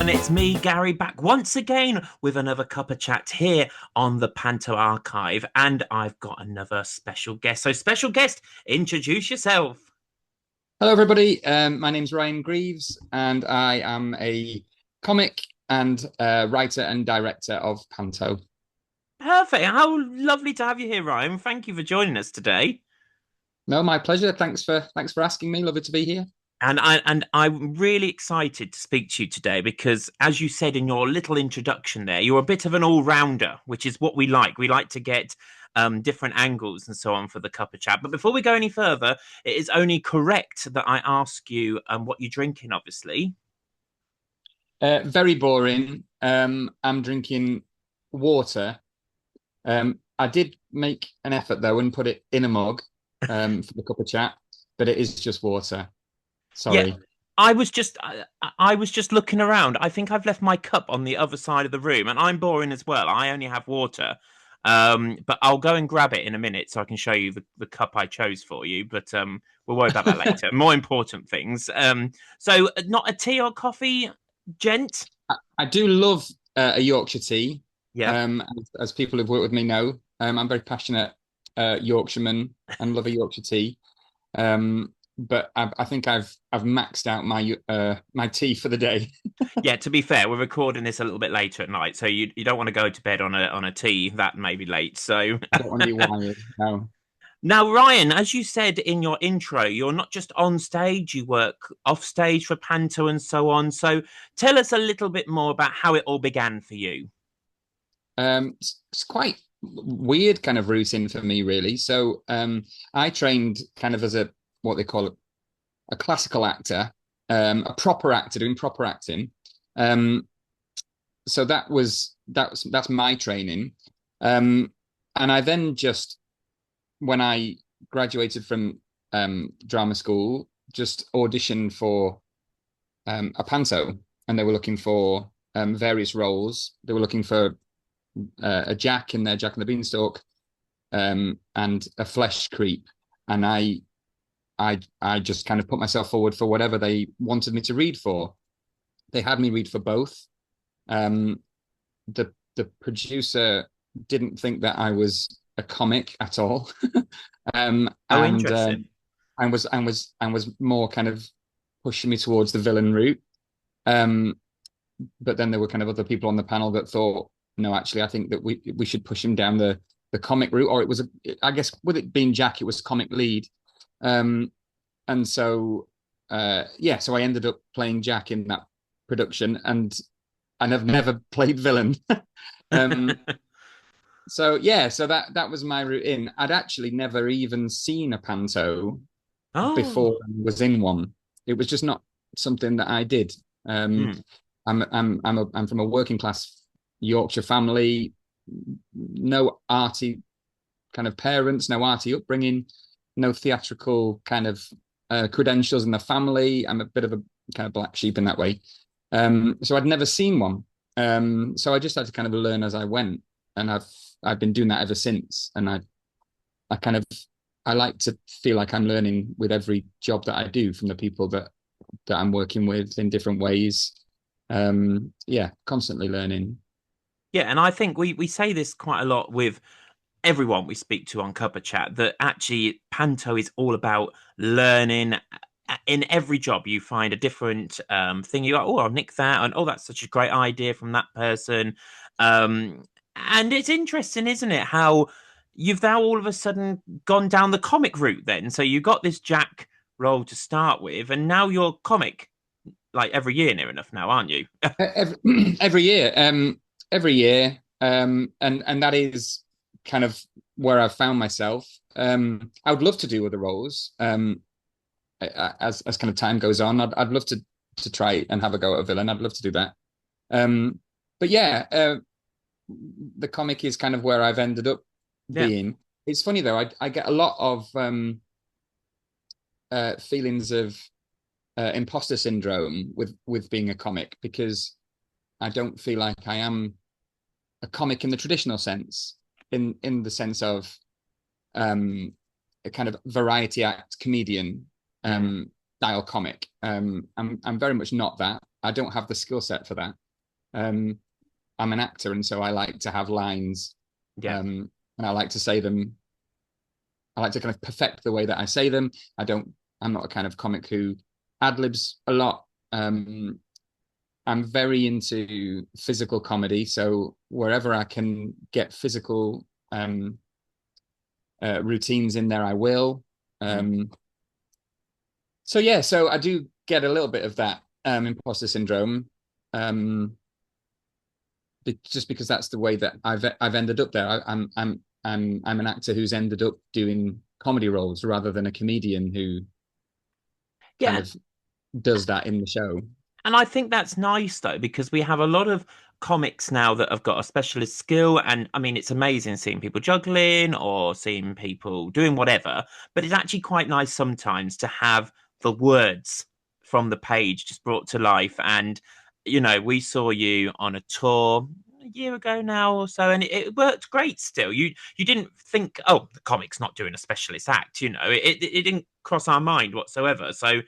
And it's me, Gary, back once again with another cup of chat here on the Panto Archive. And I've got another special guest. So, special guest, introduce yourself. Hello, everybody. My name's Ryan Greaves, and I am a comic and writer and director of Panto. Perfect. How lovely to have you here, Ryan. Thank you for joining us today. No, my pleasure. Thanks for asking me. Lovely to be here. And I'm really excited to speak to you today because, as you said in your little introduction there, you're a bit of an all-rounder, which is what we like. We like to get different angles and so on for the cup of chat. But before we go any further, it is only correct that I ask you what you're drinking, obviously. Very boring. I'm drinking water. I did make an effort though and put it in a mug for the cup of chat, but it is just water. Yeah, Sorry. I was just looking around. I think I've left my cup on the other side of the room, and I'm boring as well. I only have water. But I'll go and grab it in a minute so I can show you the cup I chose for you. But we'll worry about that later. More important things. So not a tea or coffee, gent? I do love a Yorkshire tea. Yeah. As people who've worked with me know, I'm very passionate Yorkshireman and love a Yorkshire tea. But I think I've maxed out my tea for the day. Yeah, to be fair, we're recording this a little bit later at night, so you don't want to go to bed on a tea that may be late. So I don't want to be wired. No. now, Ryan, as you said in your intro, you're not just on stage, you work off stage for Panto and so on. So tell us a little bit more about how it all began for you. It's quite weird kind of routine for me, really. So I trained kind of as a what they call a classical actor, a proper actor doing proper acting. Um, so that's my training. And I then just when I graduated from drama school, just auditioned for a panto, and they were looking for various roles. They were looking for a Jack in there, Jack and the Beanstalk, and a flesh creep. And I just kind of put myself forward for whatever they wanted me to read for. They had me read for both. Um, the producer didn't think that I was a comic at all, Oh, and interesting. and was more kind of pushing me towards the villain route. Um, but then there were kind of other people on the panel that thought, no, actually, I think that we should push him down the comic route, or it was I guess with it being Jack, it was comic lead, um, and so yeah, so I ended up playing Jack in that production, and I've never played villain. um, so yeah, so that was my route in. I'd actually never even seen a panto Oh, before I was in one. It was just not something that I did. Um, hmm. I'm from a working class Yorkshire family, no arty kind of parents, no arty upbringing, no theatrical kind of credentials in the family. I'm a bit of a kind of black sheep in that way. So I'd never seen one. So I just had to kind of learn as I went, and I've been doing that ever since. And I kind of I like to feel like I'm learning with every job that I do from the people that I'm working with in different ways. Yeah, constantly learning. Yeah, and I think we say this quite a lot with everyone we speak to on Cuppa Chat that actually Panto is all about learning. In every job, you find a different thing. You go, oh, I'll nick that, and oh, that's such a great idea from that person. And it's interesting, isn't it? How you've now all of a sudden gone down the comic route. Then, so you got this Jack role to start with, and now you're comic like every year, near enough now, aren't you? Every, every year, and that is kind of where I've found myself. I would love to do other roles. As kind of time goes on, I'd love to try and have a go at a villain. I'd love to do that. Um, but yeah, the comic is kind of where I've ended up Yeah. being. It's funny though, I get a lot of feelings of imposter syndrome with being a comic because I don't feel like I am a comic in the traditional sense, in the sense of a kind of variety act comedian Mm. style comic. I'm very much not that. I don't have the skill set for that. Um, I'm an actor, and so I like to have lines, Yeah. and I like to say them. I like to kind of perfect the way that I say them. I don't. I'm not a kind of comic who ad libs a lot. I'm very into physical comedy, so wherever I can get physical routines in there, I will. Mm. Um, so yeah, so I do get a little bit of that imposter syndrome, um, just because that's the way that I've ended up there. I'm an actor who's ended up doing comedy roles rather than a comedian who kind Yeah. of does that in the show. And I think that's nice though, because we have a lot of comics now that have got a specialist skill. And I mean, it's amazing seeing people juggling or seeing people doing whatever, but it's actually quite nice sometimes to have the words from the page just brought to life. And, we saw you on a tour a year ago now or so, and it worked great still. You didn't think, oh, the comic's not doing a specialist act, it didn't cross our mind whatsoever. So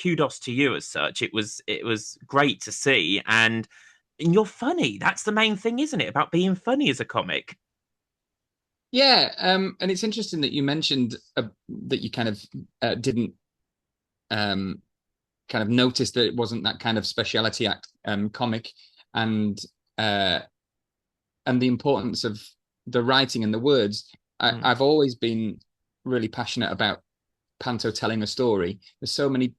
kudos to you as such. It was great to see, and you're funny. That's the main thing, isn't it? About being funny as a comic. Yeah, and it's interesting that you mentioned that you kind of didn't um, kind of notice that it wasn't that kind of speciality act comic, and uh, and the importance of the writing and the words. Mm, I've always been really passionate about Panto telling a story. There's so many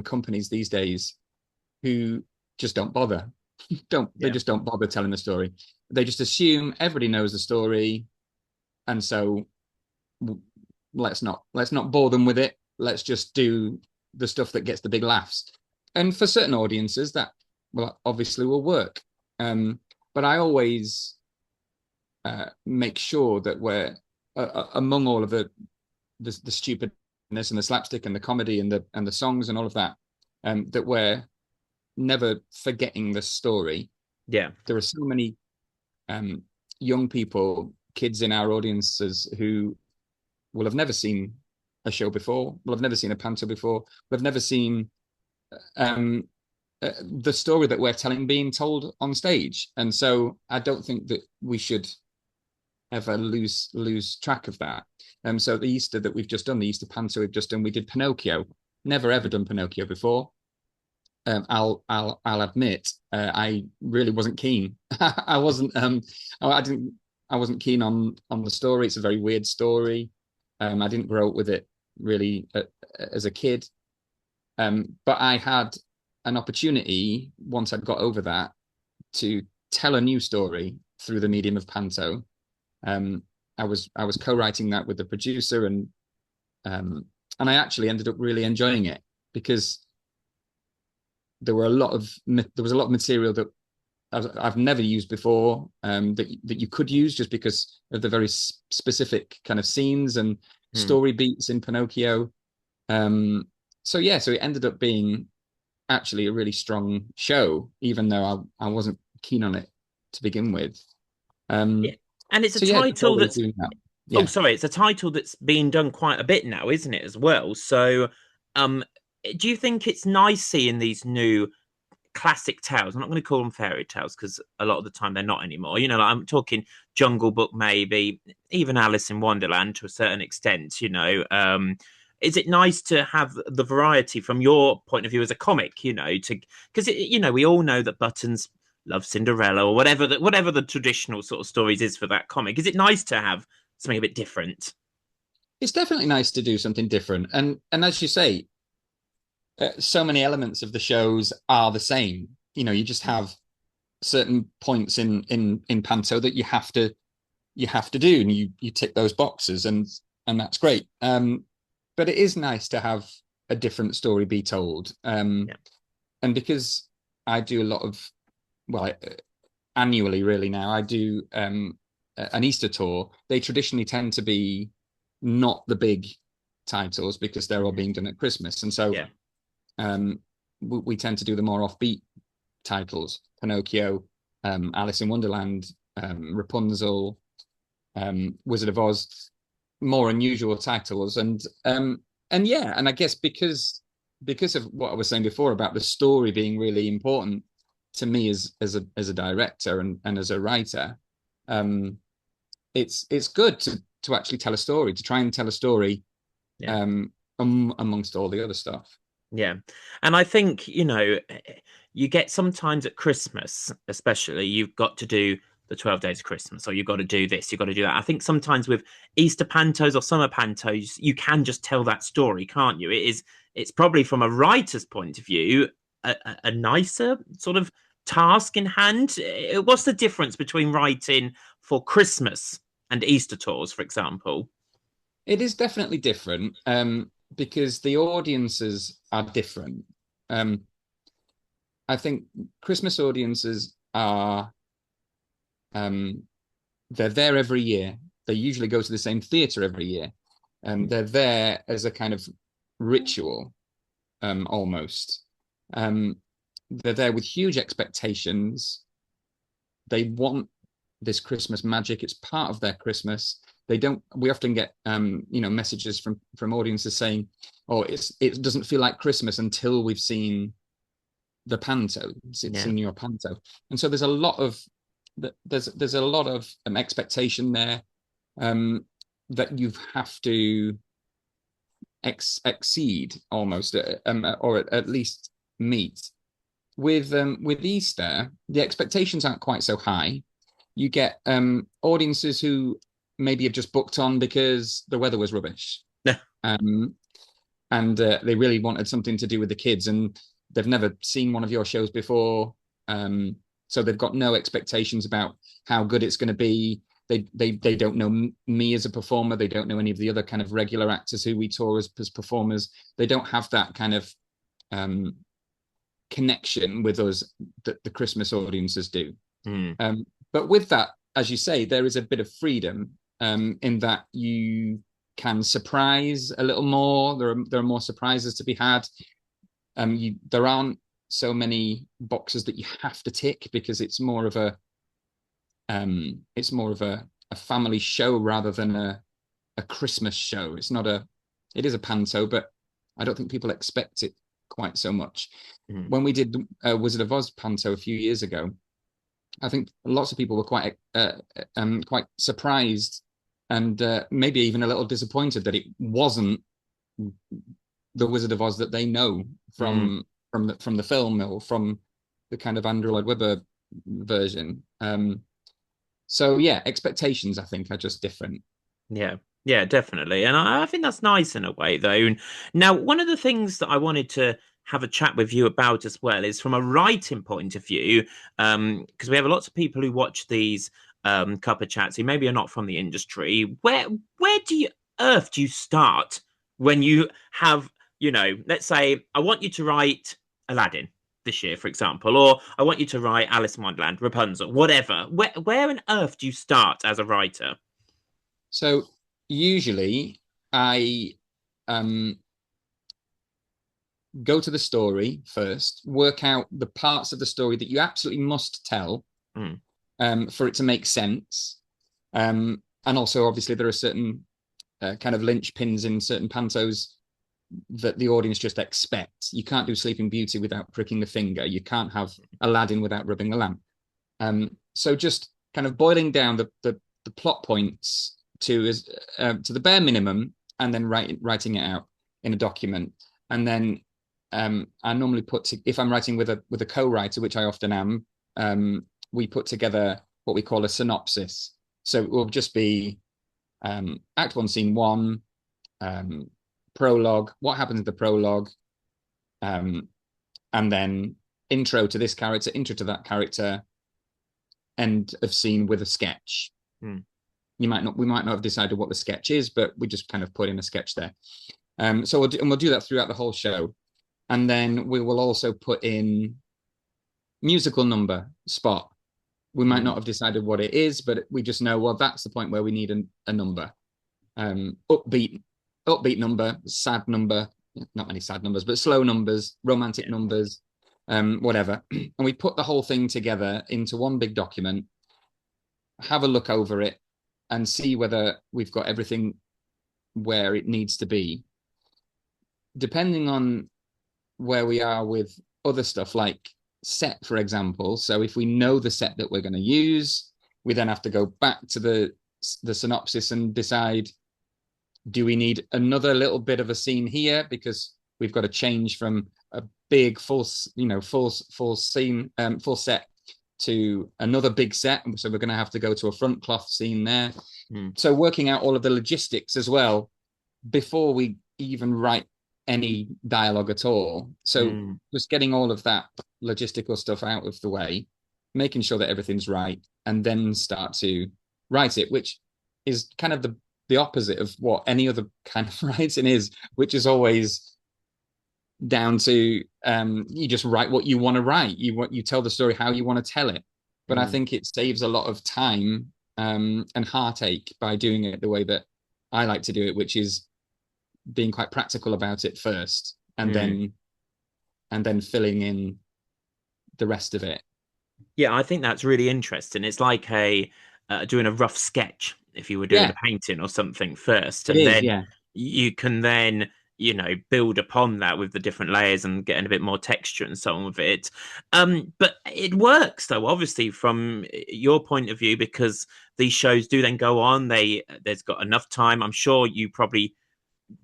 companies these days who just don't bother. Don't they yeah, just don't bother telling the story? They just assume everybody knows the story, and so let's not bore them with it. Let's just do the stuff that gets the big laughs. And for certain audiences, that well obviously will work. But I always make sure that we're among all of the stupidness and the slapstick and the comedy and the songs and all of that, that we're never forgetting the story. yeah. There are so many um, young people, kids in our audiences who will have never seen a show before, will have never seen a panto before, will have never seen um, the story that we're telling being told on stage. And so I don't think that we should ever lose track of that. So the Easter that we've just done, the Easter panto we've just done, we did Pinocchio. Never ever done Pinocchio before. I'll admit, I really wasn't keen. I wasn't I didn't I wasn't keen on the story. It's a very weird story. I didn't grow up with it really as a kid. But I had an opportunity once I'd got over that to tell a new story through the medium of panto. Um, I was co-writing that with the producer, um, and I actually ended up really enjoying it because there was a lot of material that I've never used before, that you could use just because of the very specific kind of scenes and Mm. story beats in Pinocchio. Um, so yeah, so it ended up being actually a really strong show, even though I wasn't keen on it to begin with. Yeah. Um, And it's a so yeah, just title always that's doing that. oh, Yeah. sorry, it's a title that's been done quite a bit now, isn't it, as well? So, um, do you think it's nice seeing these new classic tales? I'm not going to call them fairy tales because a lot of the time they're not anymore. Like I'm talking Jungle Book, maybe even Alice in Wonderland to a certain extent. Is it nice to have the variety from your point of view as a comic? To because we all know that Buttons love Cinderella or whatever the traditional sort of stories is for that comic. Is it nice to have something a bit different? It's definitely nice to do something different. And as you say, so many elements of the shows are the same. You just Mm. have certain points in panto that you have to do, and you tick those boxes, and that's great. But it is nice to have a different story be told. Yeah, And because I do a lot of, well, annually really now, I do an Easter tour. They traditionally tend to be not the big titles because they're all mm, being done at Christmas, and so yeah, um, we tend to do the more offbeat titles: Pinocchio, Alice in Wonderland, Rapunzel, Wizard of Oz, more unusual titles, and yeah, and I guess because because of what I was saying before about the story being really important to me as a director and as a writer, um, it's good to actually tell a story, to try and tell a story Yeah. um, amongst all the other stuff. Yeah. And I think, you get sometimes at Christmas, especially, you've got to do the 12 days of Christmas, or you've got to do this, you've got to do that. I think sometimes with Easter pantos or summer pantos, you can just tell that story, can't you? It's probably from a writer's point of view, a nicer sort of task in hand. What's the difference between writing for Christmas and Easter tours, for example? It is definitely different because the audiences are different. Um, I think Christmas audiences are um, they're there every year. They usually go to the same theatre every year. They're there as a kind of ritual, almost. Um, they're there with huge expectations. They want this Christmas magic. It's part of their Christmas. They don't. We often get, messages from audiences saying, "Oh, it doesn't feel like Christmas until we've seen the panto. It's Yeah. seen your panto." And so there's a lot of expectation there um, that you have to exceed almost, or at least meet. With Easter, the expectations aren't quite so high. You get audiences who maybe have just booked on because the weather was rubbish, um, and they really wanted something to do with the kids, and they've never seen one of your shows before, so they've got no expectations about how good it's going to be. They don't know me as a performer. They don't know any of the other kind of regular actors who we tour as performers. They don't have that kind of um, connection with us that the Christmas audiences do. Mm. But with that, as you say, there is a bit of freedom in that you can surprise a little more. There are more surprises to be had. There aren't so many boxes that you have to tick because it's more of a family show rather than a Christmas show. It is a panto, but I don't think people expect it quite so much. Mm. When we did Wizard of Oz panto a few years ago, I think lots of people were quite surprised and maybe even a little disappointed that it wasn't the Wizard of Oz that they know Mm. from the film or from the kind of Andrew Lloyd Webber version. So yeah, expectations I think are just different. Yeah, yeah, definitely. And I think that's nice in a way, though. And now, one of the things that I wanted to have a chat with you about as well is from a writing point of view, because we have lots of people who watch these cuppa chats who maybe are not from the industry. Where do you earth do you start when you have, let's say I want you to write Aladdin this year, for example, or I want you to write Alice in Wonderland, Rapunzel, whatever. Where on earth do you start as a writer? So usually I um, go to the story first, work out the parts of the story that you absolutely must tell Mm. for it to make sense. And also, obviously, there are certain kind of linchpins in certain pantos that the audience just expect. You can't do Sleeping Beauty without pricking the finger. You can't have Aladdin without rubbing the lamp. So just kind of boiling down the plot points to the bare minimum, and then writing it out in a document. And then I normally if I'm writing with a co-writer, which I often am, we put together what we call a synopsis. So it will just be Act One, Scene One, um, prologue. What happens in the prologue? Um, and then intro to this character, intro to that character, end of scene with a sketch. Mm. We might not have decided what the sketch is, but we just kind of put in a sketch there. So we'll do that throughout the whole show, and then we will also put in musical number spot. We might not Mm. have decided what it is, but we just know, well, that's the point where we need a number. Upbeat number, sad number, not many sad numbers, but slow numbers, romantic Yeah. numbers, whatever. And we put the whole thing together into one big document, have a look over it, and see whether we've got everything where it needs to be. Depending on where we are with other stuff like set, for example. So if we know the set that we're going to use, we then have to go back to the synopsis and decide, do we need another little bit of a scene here because we've got to change from a big full scene, full set to another big set, so we're going to have to go to a front cloth scene there. Mm. So working out all of the logistics as well before we even write any dialogue at all. So Mm. just getting all of that logistical stuff out of the way, making sure that everything's right, and then start to write it, which is kind of the opposite of what any other kind of writing is, which is always down to you just write what you want to write. You tell the story how you want to tell it. But I Mm. think it saves a lot of time and heartache by doing it the way that I like to do it, which is being quite practical about it first, Mm. and then filling in the rest of it. Yeah, I think that's really interesting. It's like a doing a rough sketch if you were doing a Yeah, painting or something first, it and is. then Yeah, you can then build upon that with the different layers and getting a bit more texture and so on with it. But it works though, obviously from your point of view, because these shows do then go on. There's got enough time. I'm sure you probably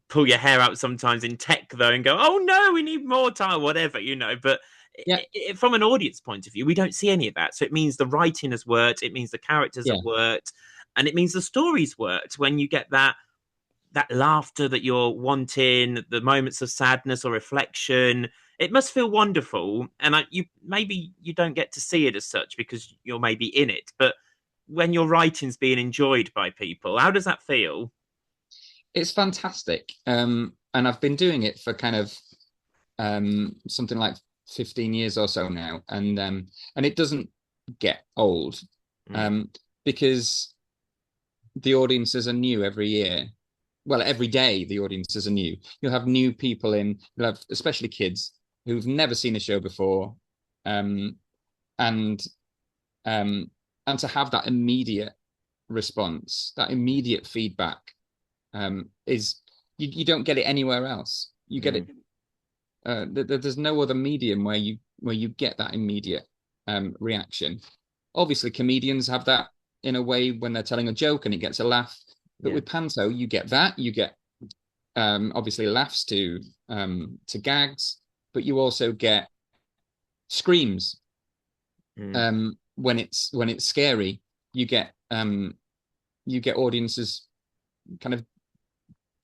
pull your hair out sometimes in tech though and go, oh no, we need more time, whatever, but yeah, from an audience point of view, we don't see any of that. So it means the writing has worked, it means the characters yeah, have worked, and it means the story's worked when you get that laughter that you're wanting, the moments of sadness or reflection. It must feel wonderful, and you maybe you don't get to see it as such because you're maybe in it, but when your writing's being enjoyed by people, how does that feel? it's fantastic. And I've been doing it for kind of something like 15 years or so now, and it doesn't get old, Mm. um, because the audiences are new every year. Well, every day the audiences are new. You'll have new people in. You'll have especially kids who've never seen a show before, um, and um, and to have that immediate response, that immediate feedback, is you don't get it anywhere else. You get Mm. it. There's no other medium where you get that immediate reaction. Obviously, comedians have that in a way when they're telling a joke and it gets a laugh. But Yeah. with panto, you get that. You get obviously laughs to gags, but you also get screams Mm. when it's scary. You get audiences kind of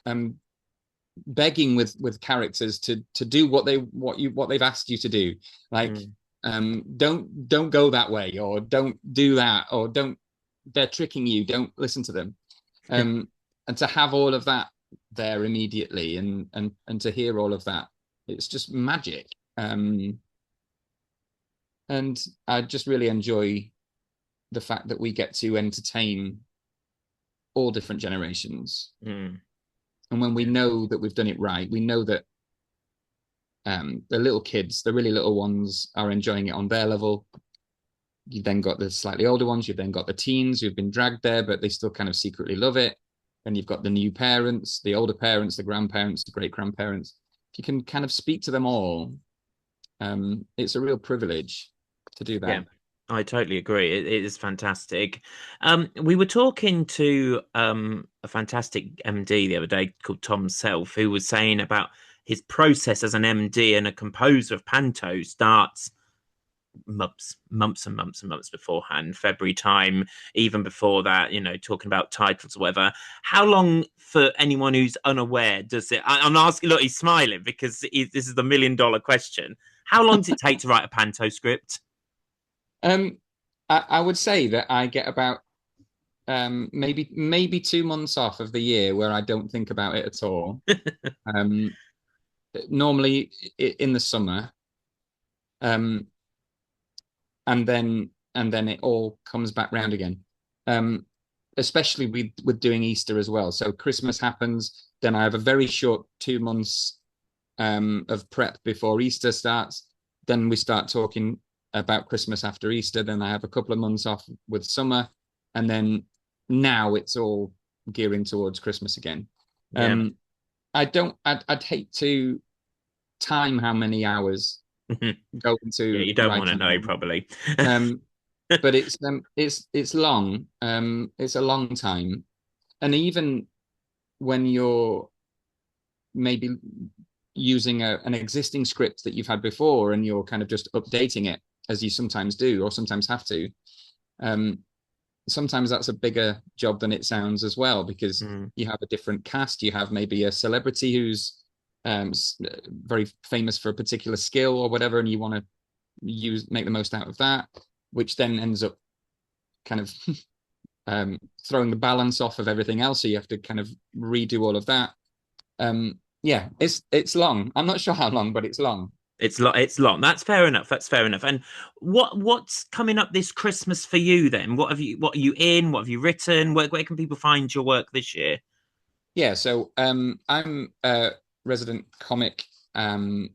um, begging with characters to do what they've asked you to do, like Mm. don't go that way, or don't do that, or don't, they're tricking you, don't listen to them. And to have all of that there immediately, and to hear all of that, it's just magic. And I just really enjoy the fact that we get to entertain all different generations. Mm. And when we Yeah. know that we've done it right, we know that the little kids, the really little ones, are enjoying it on their level. You've then got the slightly older ones. You've then got the teens who've been dragged there, but they still kind of secretly love it. And you've got the new parents, the older parents, the grandparents, the great grandparents. If you can kind of speak to them all, it's a real privilege to do Yeah, that. I totally agree. It is fantastic. We were talking to a fantastic MD the other day called Tom Self, who was saying about his process as an MD and a composer of Panto starts months and months and months beforehand, February time, even before that, talking about titles or whatever. How long, for anyone who's unaware, does it? I'm asking, look, he's smiling because this is the $1 million question. How long does it take to write a Panto script? Um, I would say that I get about maybe 2 months off of the year where I don't think about it at all. Um, Normally in the summer, um, and then it all comes back round again. Um, Especially with doing Easter as well. So Christmas happens, then I have a very short 2 months of prep before Easter starts. Then we start talking about Christmas after Easter. Then I have a couple of months off with summer, and then now it's all gearing towards Christmas again. Yeah. Um, I'd hate time how many hours Yeah, go into you don't want to writing know, one. probably. Um, but it's long. It's a long time, and even when you're maybe using an existing script that you've had before and you're kind of just updating it as you sometimes do or sometimes have to, um, sometimes that's a bigger job than it sounds as well, because Mm. you have a different cast. You have maybe a celebrity who's very famous for a particular skill or whatever, and you want to make the most out of that, which then ends up kind of throwing the balance off of everything else. So you have to kind of redo all of that. Yeah, it's long. I'm not sure how long, but it's long. It's long. That's fair enough. That's fair enough. And what's coming up this Christmas for you then? What are you in? What have you written? Where can people find your work this year? Yeah, so I'm a resident comic and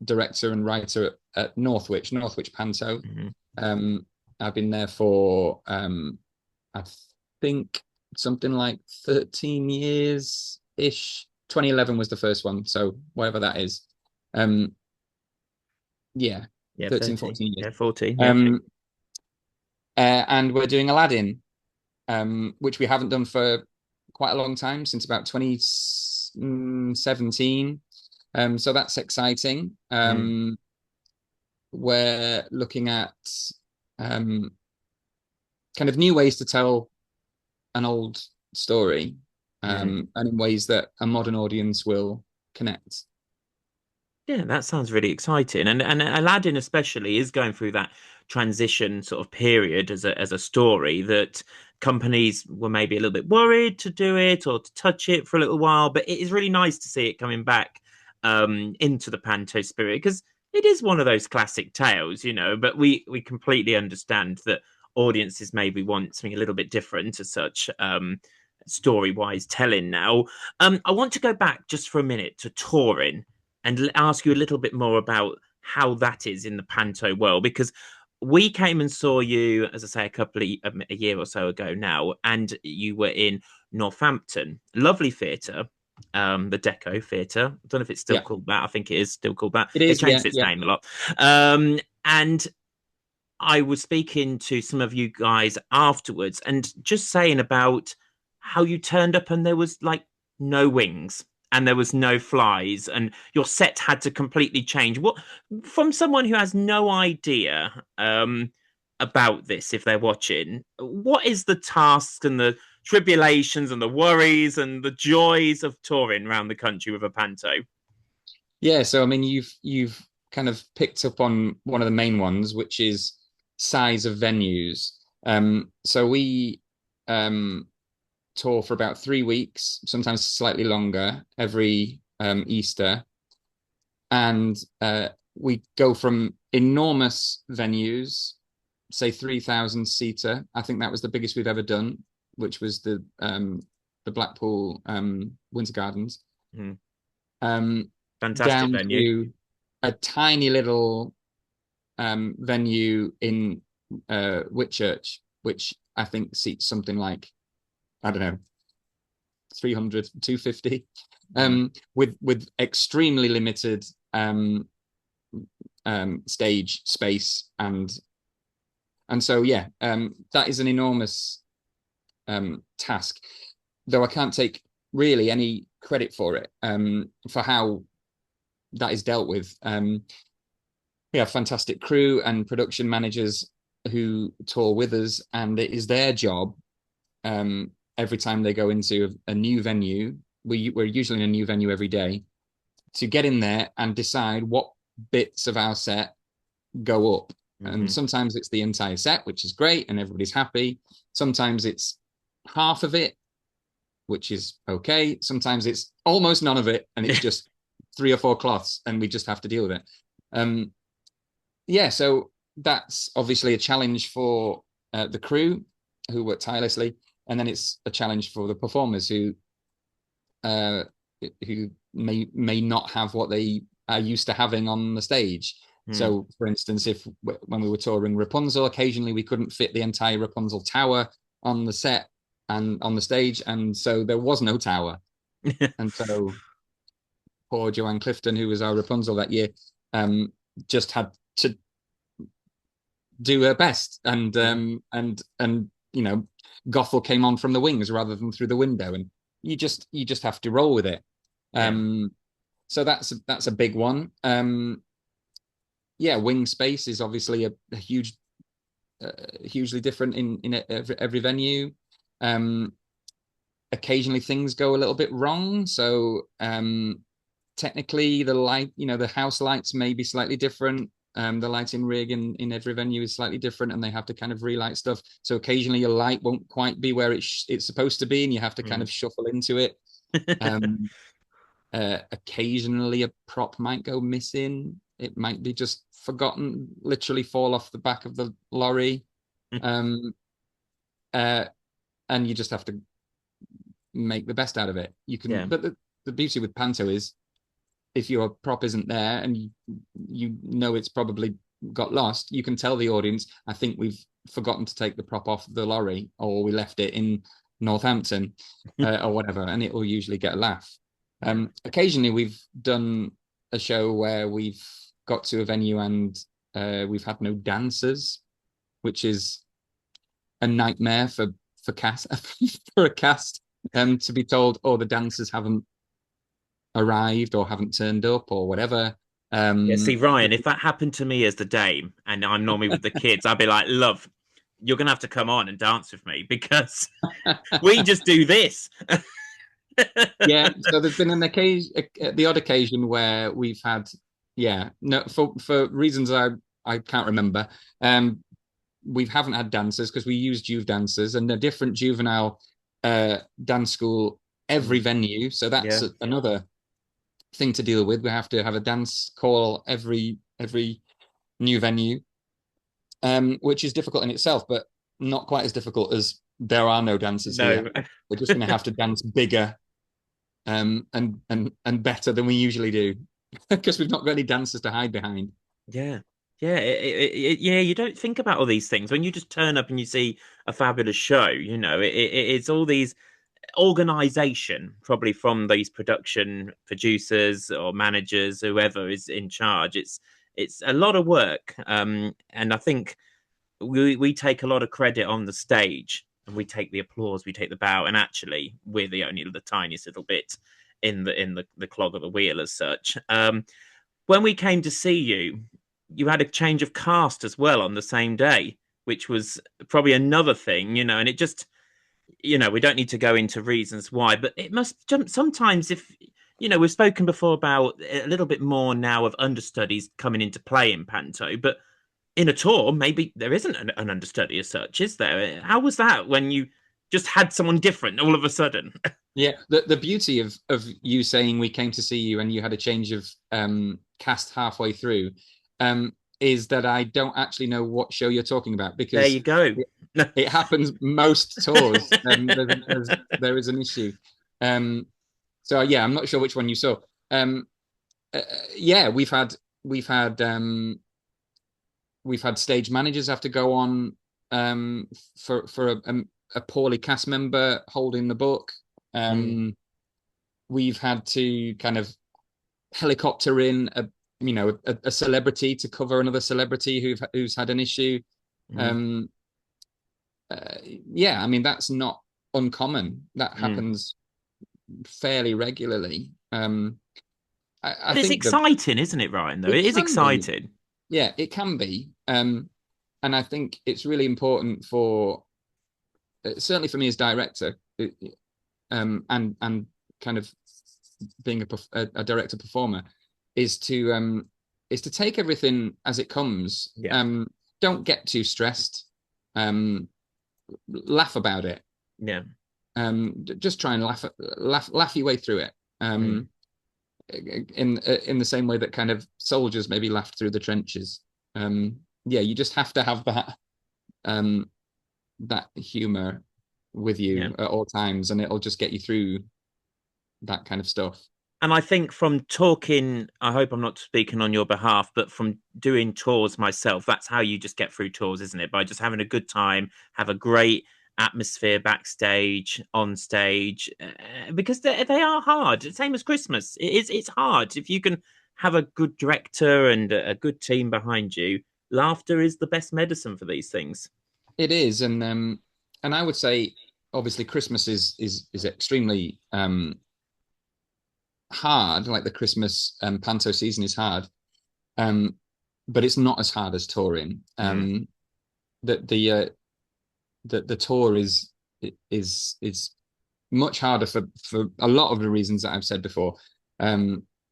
director and writer at Northwich Panto. Mhm. Um, I've been there for I think something like 13 years ish. 2011 was the first one, so whatever that is. Um, yeah, Yeah, 13, 13. 14 years. Yeah, 14. Yeah. Um, and we're doing Aladdin, which we haven't done for quite a long time, since about 2017. So that's exciting. Mm, We're looking at um, kind of new ways to tell an old story, mm. and in ways that a modern audience will connect. Yeah, that sounds really exciting. And Aladdin especially is going through that transition sort of period as a story that companies were maybe a little bit worried to do it or to touch it for a little while, but it is really nice to see it coming back into the Panto spirit because it is one of those classic tales, but we completely understand that audiences maybe want something a little bit different as such story-wise telling now. I want to go back just for a minute to touring and ask you a little bit more about how that is in the panto world because we came and saw you, as I say, a year or so ago now, and you were in Northampton, lovely theatre, the Deco Theatre. I don't know if it's still Yeah, called that. I think it is still called that. it It's is. Yeah, changed its yeah, name a lot. And I was speaking to some of you guys afterwards and just saying about how you turned up and there was like no wings and there was no flies and your set had to completely change. What from someone who has no idea about this if they're watching, what is the task and the tribulations and the worries and the joys of touring around the country with a panto? yeah. So I mean, you've kind of picked up on one of the main ones, which is size of venues. So we um, tour for about 3 weeks, sometimes slightly longer, every Easter, and we go from enormous venues, say 3,000 seater. I think that was the biggest we've ever done, which was the Blackpool Winter Gardens, Mm, um, fantastic down venue. to a tiny little venue in Whitchurch, which I think seats something like, I don't know, 300, 250, Mm. with extremely limited stage space, and so yeah, that is an enormous task, though I can't take really any credit for it, for how that is dealt with. We have fantastic crew and production managers who tour with us, and it is their job, every time they go into a new venue. We're usually in a new venue every day, to get in there and decide what bits of our set go up. And Hmm. sometimes it's the entire set, which is great and everybody's happy. Sometimes it's half of it, which is okay. Sometimes it's almost none of it and it's just 3 or 4 cloths and we just have to deal with it. Um, yeah, so that's obviously a challenge for the crew, who work tirelessly, and then it's a challenge for the performers uh, who may not have what they are used to having on the stage. Mm. So, for instance, if when we were touring Rapunzel, occasionally we couldn't fit the entire Rapunzel tower on the set and on the stage, and so there was no tower. And so poor Joanne Clifton, who was our Rapunzel that year, just had to do her best, Yeah, and Gothel came on from the wings rather than through the window, and you just have to roll with it. yeah, Um, so that's a big one. Yeah, wing space is obviously a huge, hugely different in every venue. Um, Occasionally things go a little bit wrong, so technically the light, the house lights may be slightly different. The lighting rig in every venue is slightly different, and they have to kind of relight stuff. So occasionally your light won't quite be where it's supposed to be, and you have to kind mm. of shuffle into it. Um, Occasionally a prop might go missing. It might be just forgotten, literally fall off the back of the lorry. Um, uh, and you just have to make the best out of it. You can, Yeah, but the beauty with Panto is if your prop isn't there and you know it's probably got lost, you can tell the audience, I think we've forgotten to take the prop off the lorry, or we left it in Northampton, or whatever, and it will usually get a laugh. yeah, Occasionally, we've done a show where we've got to a venue and we've had no dancers, which is a nightmare for cast for a cast to be told, oh, the dancers haven't arrived or haven't turned up or whatever. yeah. See, Um, Ryan, if that happened to me as the dame, and I'm normally with the kids, I'd be like, "Love, you're gonna have to come on and dance with me because we just do this." yeah, so there's been an occasion, the odd occasion where we've had, yeah, no, for reasons I can't remember. Um, we haven't had dancers because we use Juve dancers and a different juvenile dance school every Mm, venue. So that's yeah, another thing to deal with. We have to have a dance call every new venue, which is difficult in itself, but not quite as difficult as there are no dancers here. no, We're just going to have to dance bigger, and better than we usually do because we've not got any dancers to hide behind. yeah, yeah, yeah. You don't think about all these things when you just turn up and you see a fabulous show. It's all these organization, probably from these production producers or managers, whoever is in charge. It's a lot of work, and I think we take a lot of credit on the stage, and we take the applause, we take the bow, and actually we're the tiniest little bit in the clog of the wheel as such. When we came to see you, you had a change of cast as well on the same day, which was probably another thing, and it just, we don't need to go into reasons why, but it must jump sometimes. If we've spoken before about a little bit more now of understudies coming into play in Panto, but in a tour, maybe there isn't an understudy as such, is there? How was that when you just had someone different all of a sudden? Yeah, the beauty of you saying we came to see you and you had a change of cast halfway through, is that I don't actually know what show you're talking about There because you go. it happens most tours. There is an issue. Um, so yeah, I'm not sure which one you saw. Um, yeah, we've had we've had stage managers have to go on for a poorly cast member holding the book. Mm, We've had to kind of helicopter in a celebrity to cover another celebrity who's had an issue. mm, Um, yeah, I mean that's not uncommon. That mm. happens fairly regularly. I But it's think exciting, isn't it, Ryan? Though it it is can be, exciting. yeah, it can be. And I think it's really important for certainly for me as director, and kind of being a director performer, is to take everything as it comes. Yeah, Don't get too stressed. Um, Laugh about it. yeah. Just try and laugh your way through it. Mm. In the same way that kind of soldiers maybe laughed through the trenches. Yeah, you just have to have um, that humor with Yeah. you at all times, and it'll just get you through that kind of stuff. And I think from talking, I hope I'm not speaking on your behalf, but from doing tours myself, that's how you just get through tours, isn't it? By just having a good time, have a great atmosphere backstage, on stage, because they are hard. Same as Christmas. It's hard. If you can have a good director and a good team behind you, laughter is the best medicine for these things. It is, and I would say obviously Christmas is extremely hard. Like the Christmas panto season is hard, um, but it's not as hard as touring. Mm, The the tour is much harder for a lot of the reasons that I've said before.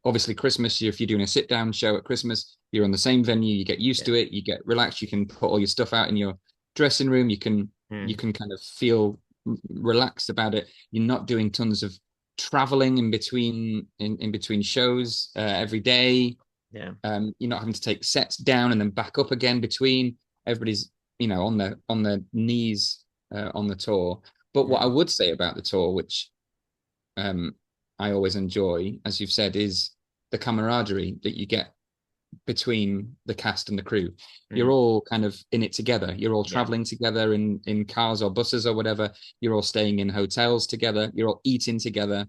Obviously, Christmas, if you're doing a sit down show at Christmas, you're on the same venue, you get used yeah. to it, you get relaxed, you can put all your stuff out in your dressing room, you Mm, can kind of feel relaxed about it. You're not doing tons of traveling in between shows every day. yeah. You're not having to take sets down and then back up again between. Everybody's on their knees on the tour. But what I Mm, would say about the tour, which um, I always enjoy, as you've said, is the camaraderie that you get between the cast and the crew. You're mm, all kind of in it together. You're all yeah. traveling together in cars or buses or whatever. You're all staying in hotels together. You're all eating together.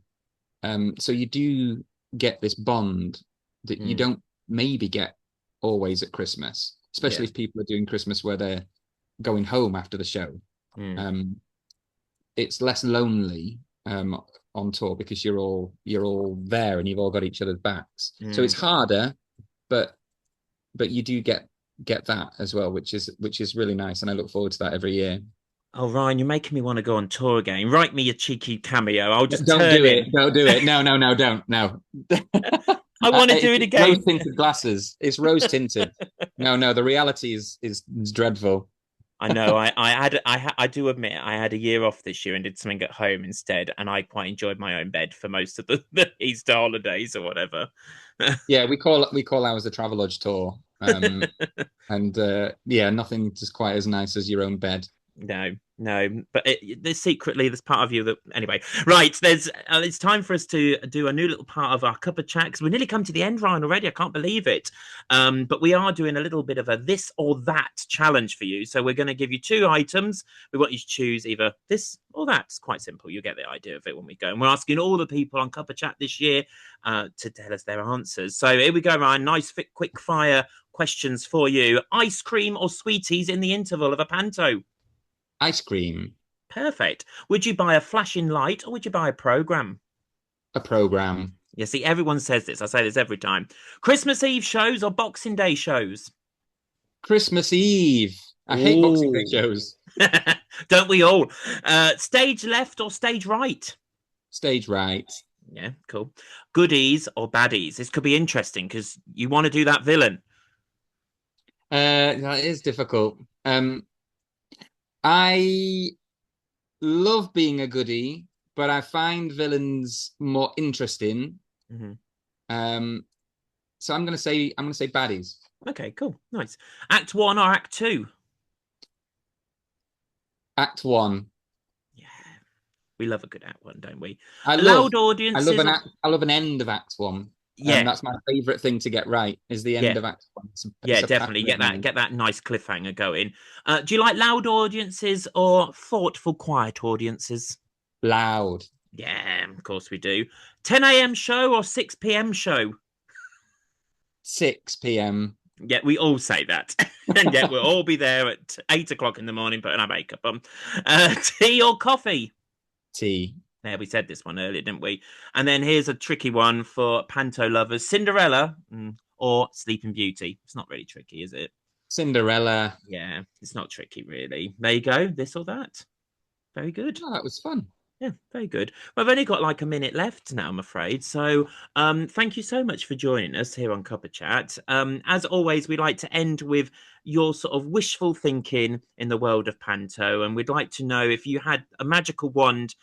So you do get this bond that you Mm, don't maybe get always at Christmas, yeah. especially if people are doing Christmas where they're going home after the show. Mm, Um, it's less lonely on tour because you're all there and you've all got each other's backs. So it's mm. harder, but you do get that as well, which is really nice, and I look forward to that every year. Oh, Ryan, you're making me want to go on tour again. Write me a cheeky cameo. I'll just Don't turn do it. in. Don't do it. No, no, no, don't. No. I want to do It's it rose again. tinted glasses. It's rose tinted. No, no, the reality is dreadful. I know. I do admit I had a year off this year and did something at home instead, and I quite enjoyed my own bed for most of the Easter holidays or whatever. Yeah, we call ours the Travelodge tour. And yeah, nothing is quite as nice as your own bed. No, no, but there's secretly there's part of you that anyway. Right, there's it's time for us to do a new little part of our cup of chat because we nearly come to the end, Ryan, already. I can't believe it. But we are doing a little bit of a this or that challenge for you. So we're going to give you two items. We want you to choose either this or that. It's quite simple. You get the idea of it when we go. And we're asking all the people on cup of chat this year to tell us their answers. So here we go, Ryan. Nice, quick fire questions for you. Ice cream or sweeties in the interval of a panto? Ice cream, Perfect. Would you buy a flashing light or would you buy a program? a program, You see, everyone says this. I say this every time. Christmas Eve shows or Boxing Day shows? Christmas Eve. I hate Boxing Day Oh, shows. don't we all? Stage left or stage right? Stage right. Yeah, cool. Goodies or baddies? This could be interesting because you want to do that villain. That is difficult. I love being a goodie, but I find villains more interesting. Mm-hmm. Um, so I'm gonna say baddies. Okay, cool. Nice. Act one or act two? Act one. Yeah, we love a good act one, don't we? I love Loud I love audiences an or act I love an end of Act One. yeah, That's my favorite thing to get right is the end yeah. of Act One. Yeah, It's a definitely passion of mine. get that nice cliffhanger going. Do you like loud audiences or thoughtful, quiet audiences? Loud. Yeah, of course we do. 10 a.m. show or 6 p.m. show? 6 p.m. Yeah, we all say that. And yet we'll all be there at 8 o'clock in the morning putting our makeup on. Tea or coffee? Tea. Yeah, we said this one earlier, didn't we? And then here's a tricky one for Panto lovers Cinderella or Sleeping Beauty. It's not really tricky, is it? Cinderella. Yeah, it's not tricky, really. There you go. This or that. Very good. Oh, that was fun. Yeah, very good. Well, I've only got like a minute left now, I'm afraid. So, thank you so much for joining us here on Cuppa Chat. As always, we like to end with your sort of wishful thinking in the world of Panto, and we'd like to know if you had a magical wand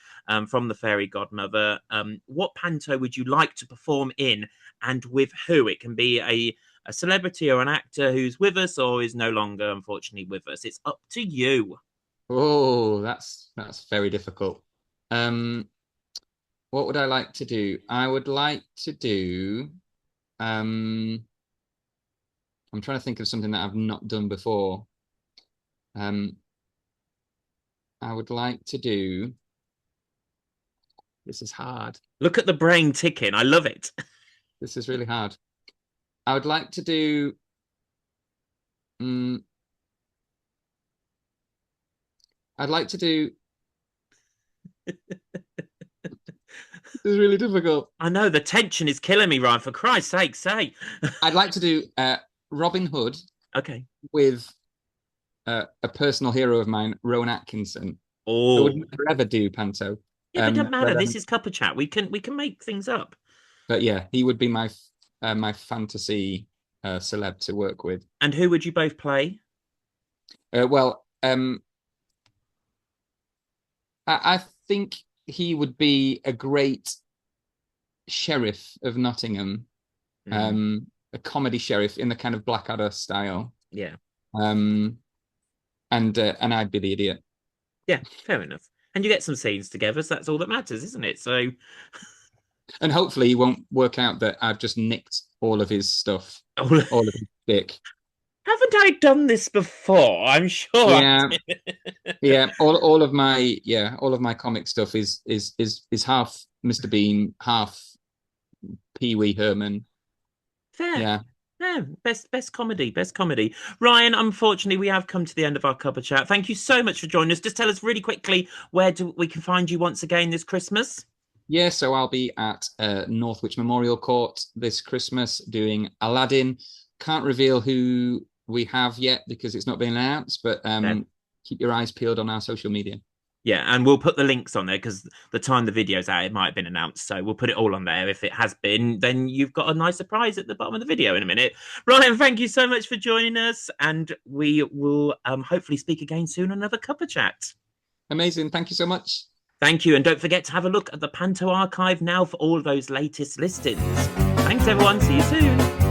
from the fairy godmother, what Panto would you like to perform in, and with who? It can be a celebrity or an actor who's with us or is no longer, unfortunately, with us. It's up to you. Oh, that's very difficult. Um, what would I like to do? I would like to do. Um, I'm trying to think of something that I've not done before. Um, I would like to do. This is hard. Look at the brain ticking. I love it. This is really hard. I would like to do. Mm, I'd like to do. This is really difficult. I know the tension is killing me, Ryan. For Christ's sake, say. I'd like to do Robin Hood Okay. with a personal hero of mine, Rowan Atkinson. I would Oh, never ever do Panto. yeah, but it doesn't matter. But This is CUPPA Chat. We can make things up. yeah, he would be my fantasy celeb to work with. And who would you both play? Well, I think he would be a great sheriff of Nottingham, Mm, a comedy sheriff in the kind of Blackadder style. yeah, Um, and I'd be the idiot. yeah, fair enough. And you get some scenes together, so that's all that matters, isn't it? So, And hopefully, he won't work out that I've just nicked all of his stuff, oh, all of his dick. haven't I done this before? I'm sure I Yeah, did. yeah. All of my comic stuff is half Mr. Bean, half Pee Wee Herman. Fair. Yeah. Yeah, best comedy, best comedy. Ryan, unfortunately, we have come to the end of our CUPPA Chat. Thank you so much for joining us. Just tell us really quickly where we can find you once again this Christmas. Yeah, so I'll be at Northwich Memorial Court this Christmas doing Aladdin. Can't reveal who we have yet because it's not been announced, but Fair. keep your eyes peeled on our social media. Yeah, and we'll put the links on there because the time the video's out, it might have been announced. So we'll put it all on there. If it has been, then you've got a nice surprise at the bottom of the video in a minute. Ryan, thank you so much for joining us, and we will hopefully speak again soon on another CUPPA Chat. Amazing. Thank you so much. Thank you, and don't forget to have a look at the Panto archive now for all of those latest listings. Thanks, everyone. See you soon.